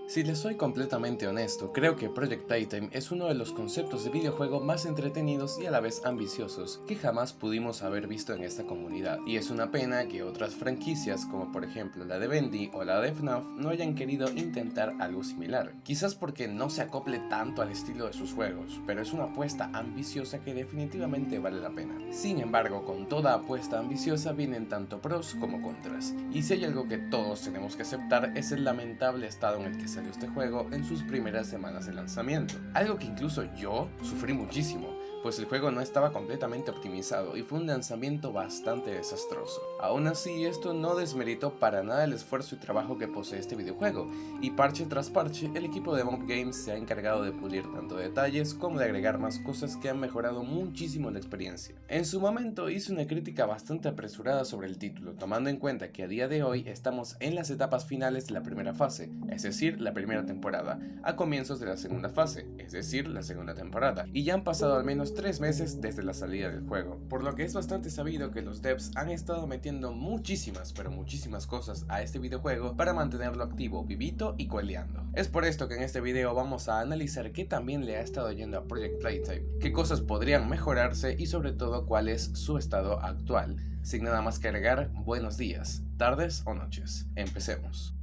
Si les soy completamente honesto, creo que Project Playtime es uno de los conceptos de videojuego más entretenidos y a la vez ambiciosos que jamás pudimos haber visto en esta comunidad. Y es una pena que otras franquicias, como por ejemplo la de Bendy o la de FNAF, no hayan querido intentar algo similar. Quizás porque no se acople tanto al estilo de sus juegos, pero es una apuesta ambiciosa que definitivamente vale la pena. Sin embargo, con toda apuesta ambiciosa vienen tanto pros como contras. Y si hay algo que todos tenemos que aceptar es el lamentable estado en el que salió este juego en sus primeras semanas de lanzamiento. Algo que incluso yo sufrí muchísimo, pues el juego no estaba completamente optimizado y fue un lanzamiento bastante desastroso. Aún así, esto no desmeritó para nada el esfuerzo y trabajo que posee este videojuego, y parche tras parche, el equipo de Mob Games se ha encargado de pulir tanto detalles como de agregar más cosas que han mejorado muchísimo la experiencia. En su momento hice una crítica bastante apresurada sobre el título, tomando en cuenta que a día de hoy estamos en las etapas finales de la primera fase, es decir, la primera temporada, a comienzos de la segunda fase, es decir, la segunda temporada, y ya han pasado al menos 3 meses desde la salida del juego, por lo que es bastante sabido que los devs han estado metiendo muchísimas, pero muchísimas cosas a este videojuego para mantenerlo activo, vivito y coleando. Es por esto que en este video vamos a analizar qué también le ha estado yendo a Project Playtime, qué cosas podrían mejorarse y sobre todo cuál es su estado actual. Sin nada más que agregar, buenos días, tardes o noches. Empecemos.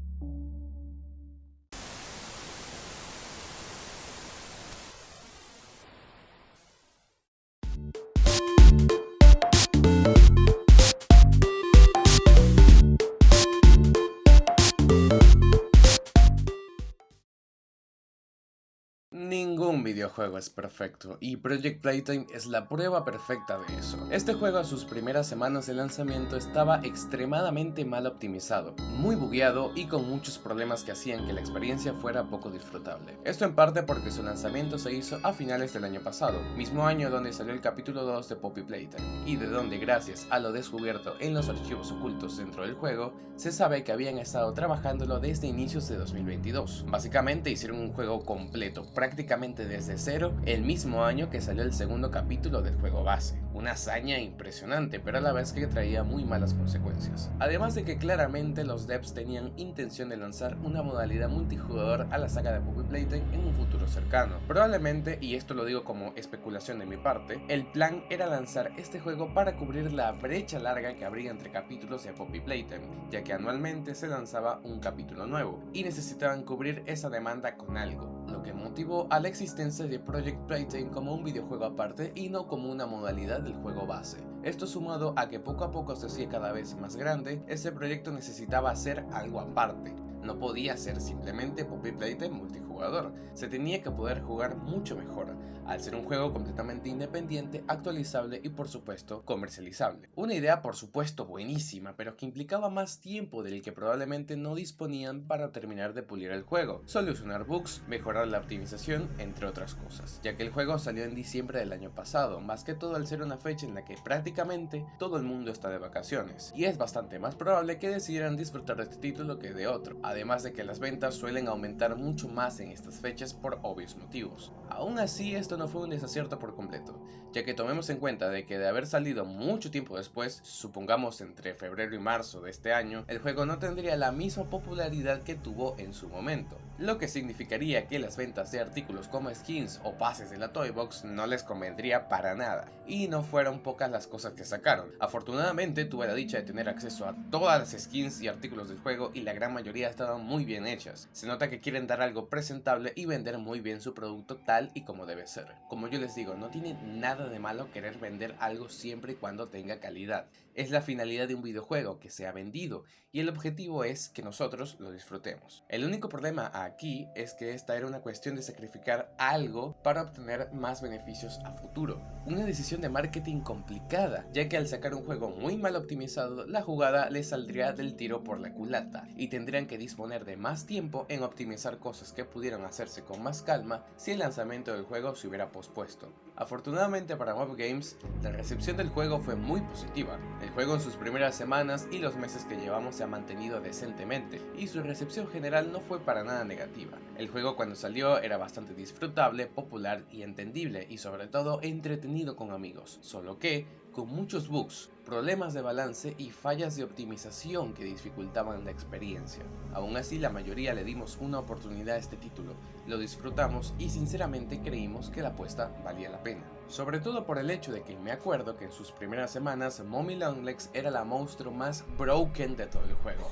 Ningún videojuego es perfecto, y Project Playtime es la prueba perfecta de eso. Este juego a sus primeras semanas de lanzamiento estaba extremadamente mal optimizado, muy bugueado y con muchos problemas que hacían que la experiencia fuera poco disfrutable. Esto en parte porque su lanzamiento se hizo a finales del año pasado, mismo año donde salió el capítulo 2 de Poppy Playtime, y de donde gracias a lo descubierto en los archivos ocultos dentro del juego, se sabe que habían estado trabajándolo desde inicios de 2022. Básicamente hicieron un juego completo, prácticamente desde cero, el mismo año que salió el segundo capítulo del juego base. Una hazaña impresionante, pero a la vez que traía muy malas consecuencias. Además de que claramente los devs tenían intención de lanzar una modalidad multijugador a la saga de Poppy Playtime en un futuro cercano. Probablemente, y esto lo digo como especulación de mi parte, el plan era lanzar este juego para cubrir la brecha larga que habría entre capítulos de Poppy Playtime, ya que anualmente se lanzaba un capítulo nuevo, y necesitaban cubrir esa demanda con algo, lo que motivó a la existencia de Project Playtime como un videojuego aparte y no como una modalidad del juego base. Esto sumado a que poco a poco se hacía cada vez más grande, este proyecto necesitaba hacer algo aparte. No podía ser simplemente Poppy Playtime multijugador, se tenía que poder jugar mucho mejor, al ser un juego completamente independiente, actualizable y por supuesto comercializable. Una idea por supuesto buenísima, pero que implicaba más tiempo del que probablemente no disponían para terminar de pulir el juego, solucionar bugs, mejorar la optimización, entre otras cosas, ya que el juego salió en diciembre del año pasado, más que todo al ser una fecha en la que prácticamente todo el mundo está de vacaciones, y es bastante más probable que decidieran disfrutar de este título que de otro, además de que las ventas suelen aumentar mucho más en estas fechas por obvios motivos. Aún así, esto no fue un desacierto por completo, ya que tomemos en cuenta de que de haber salido mucho tiempo después, supongamos entre febrero y marzo de este año, el juego no tendría la misma popularidad que tuvo en su momento, lo que significaría que las ventas de artículos como skins o pases de la Toy Box no les convendría para nada, y no fueron pocas las cosas que sacaron. Afortunadamente tuve la dicha de tener acceso a todas las skins y artículos del juego y la gran mayoría estaban muy bien hechas. Se nota que quieren dar algo presentable y vender muy bien su producto tal y como debe ser. Como yo les digo, no tiene nada de malo querer vender algo siempre y cuando tenga calidad. Es la finalidad de un videojuego, que sea vendido, y el objetivo es que nosotros lo disfrutemos. El único problema aquí es que esta era una cuestión de sacrificar algo para obtener más beneficios a futuro. Una decisión de marketing complicada, ya que al sacar un juego muy mal optimizado, la jugada les saldría del tiro por la culata, y tendrían que disponer de más tiempo en optimizar cosas que pudieran hacerse con más calma si el lanzamiento del juego se hubiera pospuesto. Afortunadamente para Mob Games, la recepción del juego fue muy positiva. El juego en sus primeras semanas y los meses que llevamos se ha mantenido decentemente, y su recepción general no fue para nada negativa. El juego cuando salió era bastante disfrutable, popular y entendible, y sobre todo entretenido con amigos, solo que con muchos bugs. problemas de balance y fallas de optimización que dificultaban la experiencia. Aún así, la mayoría le dimos una oportunidad a este título, lo disfrutamos y sinceramente creímos que la apuesta valía la pena. Sobre todo por el hecho de que me acuerdo que en sus primeras semanas Mommy Longlegs era la monstruo más broken de todo el juego.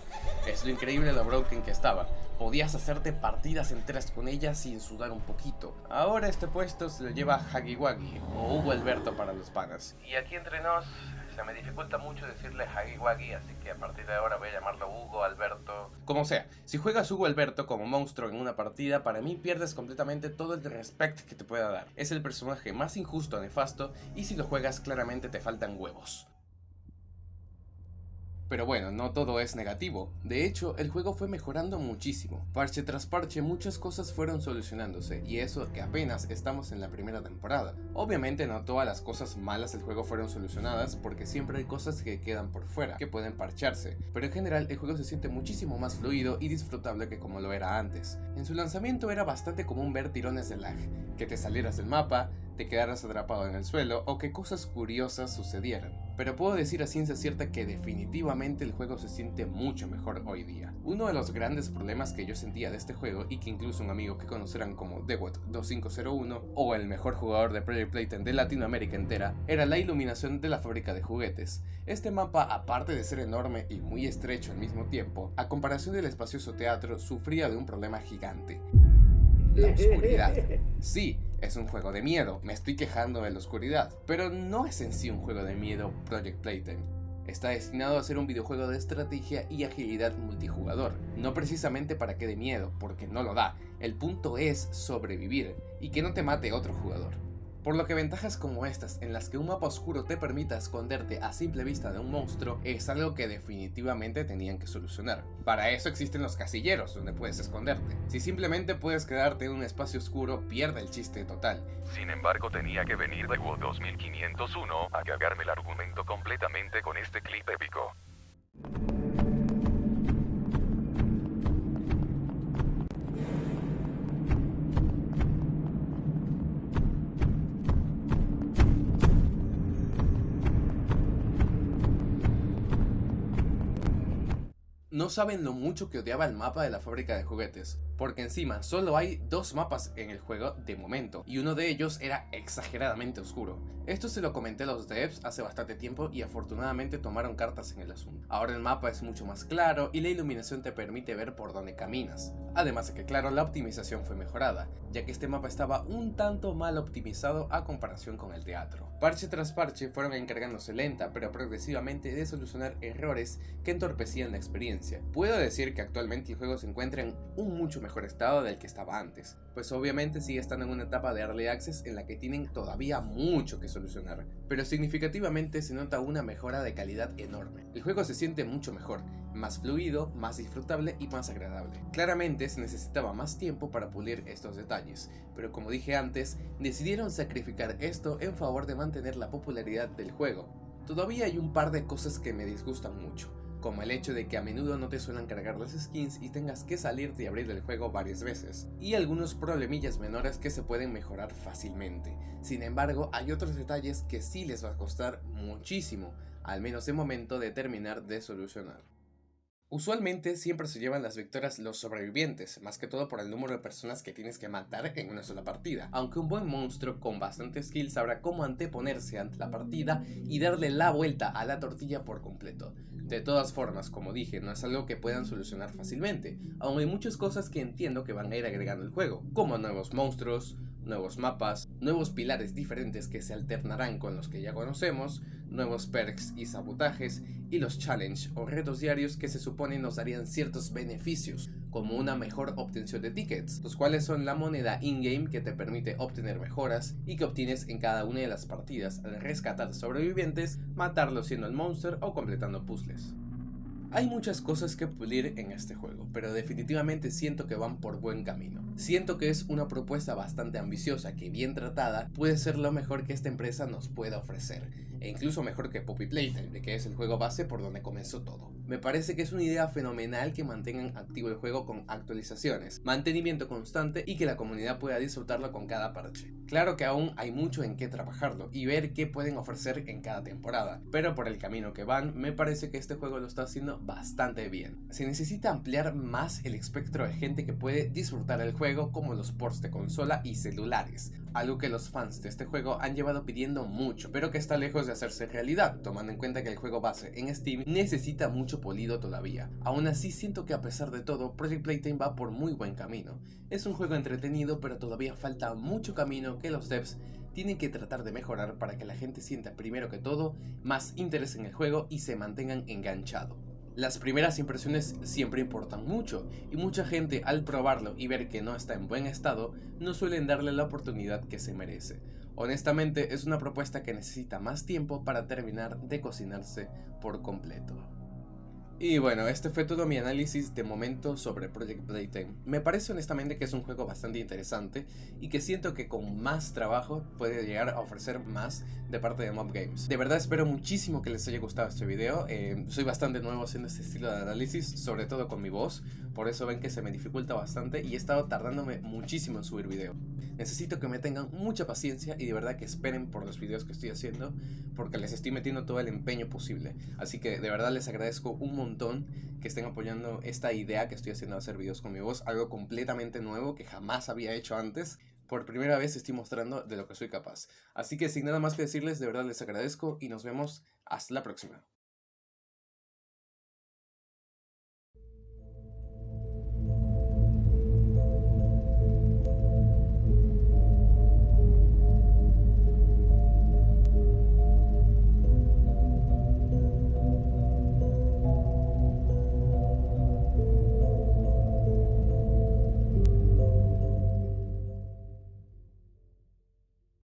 Es lo increíble lo broken que estaba. Podías hacerte partidas enteras con ella sin sudar un poquito. Ahora este puesto se lo lleva Huggy Wuggy o Hugo Alberto para los panas. Y aquí entre nos, se me dificulta mucho decirle Huggy Wuggy, así que a partir de ahora voy a llamarlo Hugo Alberto. Como sea, si juegas Hugo Alberto como monstruo en una partida, para mí pierdes completamente todo el respect que te pueda dar. Es el personaje más injusto, nefasto, y si lo juegas claramente te faltan huevos. Pero bueno, no todo es negativo. De hecho, el juego fue mejorando muchísimo. Parche tras parche muchas cosas fueron solucionándose, y eso que apenas estamos en la primera temporada. Obviamente no todas las cosas malas del juego fueron solucionadas, porque siempre hay cosas que quedan por fuera, que pueden parcharse. Pero en general el juego se siente muchísimo más fluido y disfrutable que como lo era antes. En su lanzamiento era bastante común ver tirones de lag, que te salieras del mapa, te quedaras atrapado en el suelo o que cosas curiosas sucedieran. Pero puedo decir a ciencia cierta que definitivamente el juego se siente mucho mejor hoy día. Uno de los grandes problemas que yo sentía de este juego, y que incluso un amigo que conocerán como Dewot2501 o el mejor jugador de Project Playtime de Latinoamérica entera, era la iluminación de la fábrica de juguetes. Este mapa, aparte de ser enorme y muy estrecho al mismo tiempo, a comparación del espacioso teatro, sufría de un problema gigante: la oscuridad. Sí, es un juego de miedo, me estoy quejando de la oscuridad, pero no es en sí un juego de miedo Project Playtime. Está destinado a ser un videojuego de estrategia y agilidad multijugador, no precisamente para que dé miedo, porque no lo da. El punto es sobrevivir y que no te mate otro jugador. Por lo que ventajas como estas, en las que un mapa oscuro te permita esconderte a simple vista de un monstruo, es algo que definitivamente tenían que solucionar. Para eso existen los casilleros, donde puedes esconderte. Si simplemente puedes quedarte en un espacio oscuro, pierde el chiste total. Sin embargo, tenía que venir de WoW 2501 a cagarme el argumento completamente con este clip épico. No saben lo mucho que odiaba el mapa de la fábrica de juguetes, porque encima solo hay 2 mapas en el juego de momento, y uno de ellos era exageradamente oscuro. Esto se lo comenté a los devs hace bastante tiempo y afortunadamente tomaron cartas en el asunto. Ahora el mapa es mucho más claro y la iluminación te permite ver por dónde caminas. Además de que claro, la optimización fue mejorada, ya que este mapa estaba un tanto mal optimizado a comparación con el teatro. Parche tras parche fueron encargándose lenta pero progresivamente de solucionar errores que entorpecían la experiencia. Puedo decir que actualmente el juego se encuentra en un mucho mejor estado del que estaba antes, pues obviamente sigue estando en una etapa de Early Access en la que tienen todavía mucho que solucionar, pero significativamente se nota una mejora de calidad enorme. El juego se siente mucho mejor, más fluido, más disfrutable y más agradable. Claramente se necesitaba más tiempo para pulir estos detalles, pero como dije antes, decidieron sacrificar esto en favor de mantener la popularidad del juego. Todavía hay un par de cosas que me disgustan mucho, como el hecho de que a menudo no te suelen cargar las skins y tengas que salirte y abrir el juego varias veces, y algunos problemillas menores que se pueden mejorar fácilmente. Sin embargo, hay otros detalles que sí les va a costar muchísimo, al menos de momento, de terminar de solucionar. Usualmente siempre se llevan las victorias los sobrevivientes, más que todo por el número de personas que tienes que matar en una sola partida, aunque un buen monstruo con bastante skill sabrá cómo anteponerse ante la partida y darle la vuelta a la tortilla por completo. De todas formas, como dije, no es algo que puedan solucionar fácilmente, aún hay muchas cosas que entiendo que van a ir agregando al juego, como nuevos monstruos, nuevos mapas, nuevos pilares diferentes que se alternarán con los que ya conocemos, nuevos perks y sabotajes, y los challenge o retos diarios que se supone nos darían ciertos beneficios, como una mejor obtención de tickets, los cuales son la moneda in-game que te permite obtener mejoras y que obtienes en cada una de las partidas al rescatar sobrevivientes, matarlos siendo el monster o completando puzzles. Hay muchas cosas que pulir en este juego, pero definitivamente siento que van por buen camino. Siento que es una propuesta bastante ambiciosa que, bien tratada, puede ser lo mejor que esta empresa nos pueda ofrecer, e incluso mejor que Poppy Playtime, que es el juego base por donde comenzó todo. Me parece que es una idea fenomenal que mantengan activo el juego con actualizaciones, mantenimiento constante y que la comunidad pueda disfrutarlo con cada parche. Claro que aún hay mucho en qué trabajarlo y ver qué pueden ofrecer en cada temporada, pero por el camino que van, me parece que este juego lo está haciendo bastante bien. Se necesita ampliar más el espectro de gente que puede disfrutar el juego, como los ports de consola y celulares, algo que los fans de este juego han llevado pidiendo mucho, pero que está lejos de hacerse realidad, tomando en cuenta que el juego base en Steam necesita mucho polido todavía. Aún así, siento que a pesar de todo, Project Playtime va por muy buen camino. Es un juego entretenido, pero todavía falta mucho camino que los devs tienen que tratar de mejorar para que la gente sienta, primero que todo, más interés en el juego y se mantengan enganchados. Las primeras impresiones siempre importan mucho, y mucha gente, al probarlo y ver que no está en buen estado, no suelen darle la oportunidad que se merece. Honestamente, es una propuesta que necesita más tiempo para terminar de cocinarse por completo. Y bueno, este fue todo mi análisis de momento sobre Project Playtime. Me parece honestamente que es un juego bastante interesante y que siento que con más trabajo puede llegar a ofrecer más de parte de Mob Games. De verdad espero muchísimo que les haya gustado este video. Soy bastante nuevo haciendo este estilo de análisis, sobre todo con mi voz, por eso ven que se me dificulta bastante y he estado tardándome muchísimo en subir video. Necesito que me tengan mucha paciencia y de verdad que esperen por los videos que estoy haciendo, porque les estoy metiendo todo el empeño posible. Así que de verdad les agradezco un montón que estén apoyando esta idea que estoy haciendo de hacer videos con mi voz, algo completamente nuevo que jamás había hecho antes. Por primera vez estoy mostrando de lo que soy capaz. Así que sin nada más que decirles, de verdad les agradezco y nos vemos hasta la próxima.